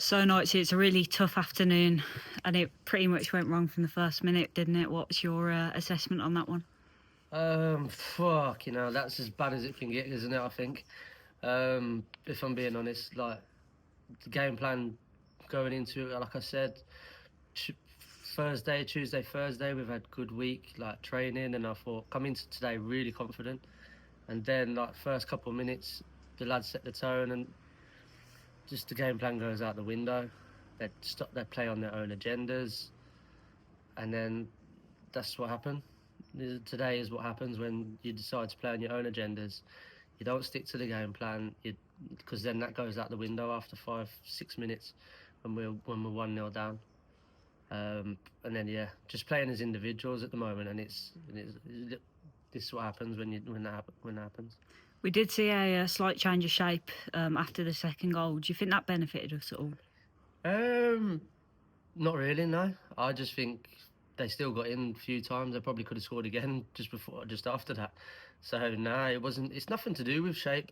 So Knights, it's a really tough afternoon and it pretty much went wrong from the first minute, didn't it? What's your assessment on that one? That's as bad as it can get, isn't it? I think. If I'm being honest, like the game plan going into it, like I said, Tuesday, Thursday, we've had good week, like training, and I thought come into today really confident, and then like first couple of minutes, the lads set the tone, and just the game plan goes out the window. They stop their play on their own agendas, and then that's what happened. Today is what happens when you decide to play on your own agendas. You don't stick to the game plan, because then that goes out the window after 5-6 minutes when we're 1-0 down. And then just playing as individuals at the moment, and this is what happens when that happens. We did see a slight change of shape after the second goal. Do you think that benefited us at all? Not really, no. I just think they still got in a few times. They probably could have scored again just after that. So no, it wasn't. It's nothing to do with shape,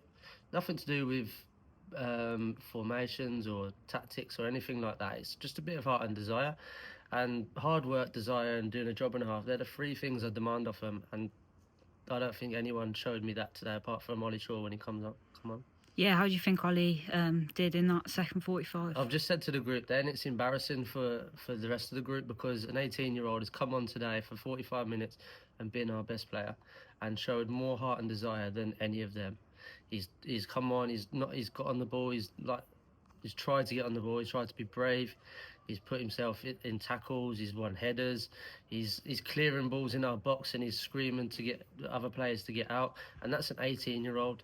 nothing to do with formations or tactics or anything like that. It's just a bit of heart and desire, and hard work, desire, and doing a job and a half. They're the three things I demand of them, and I don't think anyone showed me that today apart from Ollie Shaw when he come on. Yeah, how do you think Ollie did in that second 45? I've just said to the group then, it's embarrassing for the rest of the group, because an 18-year-old has come on today for 45 minutes and been our best player and showed more heart and desire than any of them. He's come on, he's got on the ball, he's tried to get on the ball, he's tried to be brave, he's put himself in tackles, he's won headers, he's clearing balls in our box, and he's screaming to get other players to get out, and that's an 18-year-old.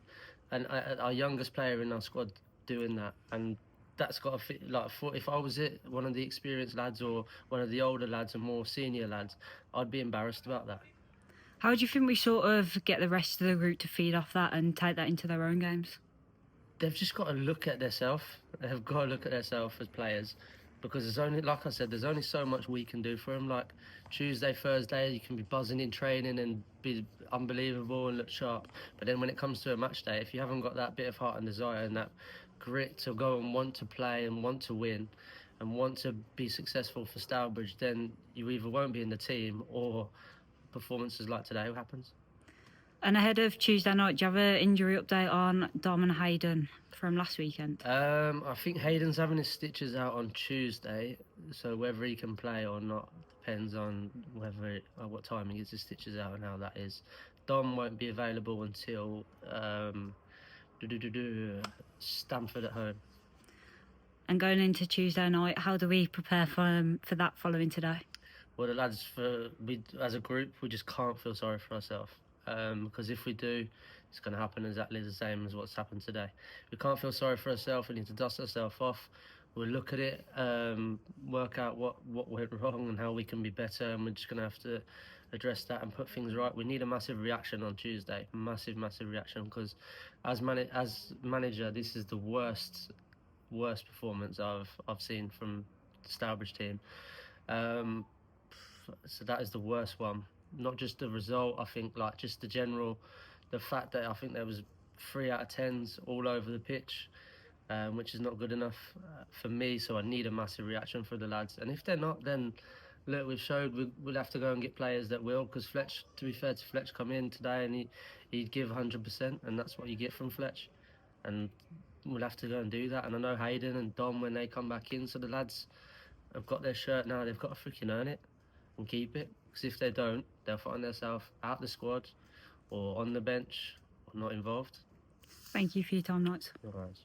And our youngest player in our squad doing that, and that's got to fit. Like, if I was one of the experienced lads or one of the older lads and more senior lads, I'd be embarrassed about that. How do you think we sort of get the rest of the group to feed off that and take that into their own games? They've just got to look at themselves. They've got to look at themselves as players, because there's only, like I said, there's only so much we can do for them. Like Tuesday, Thursday, you can be buzzing in training and be unbelievable and look sharp. But then when it comes to a match day, if you haven't got that bit of heart and desire and that grit to go and want to play and want to win and want to be successful for Stourbridge, then you either won't be in the team or performances like today happens. And ahead of Tuesday night, do you have an injury update on Dom and Hayden from last weekend? I think Hayden's having his stitches out on Tuesday, so whether he can play or not depends on what time he gets his stitches out and how that is. Dom won't be available until Stamford at home. And going into Tuesday night, how do we prepare for that following today? Well, the lads, as a group, we just can't feel sorry for ourselves. Because if we do, it's going to happen exactly the same as what's happened today. We can't feel sorry for ourselves. We need to dust ourselves off. We'll look at it, work out what went wrong and how we can be better, and we're just going to have to address that and put things right. We need a massive reaction on Tuesday, massive reaction, because as manager, this is the worst performance I've seen from the Stourbridge team. So that is the worst one. Not just the result, I think, like just the fact that I think there was 3 out of 10s all over the pitch, which is not good enough for me. So I need a massive reaction for the lads. And if they're not, then look, we've showed we'll have to go and get players that will. Because Fletch, to be fair to Fletch, come in today and he'd give 100%, and that's what you get from Fletch. And we'll have to go and do that. And I know Hayden and Dom, when they come back in, so the lads have got their shirt now. They've got to freaking earn it and keep it. Because if they don't, they'll find themselves out the squad or on the bench or not involved. Thank you for your time, Knights. All right.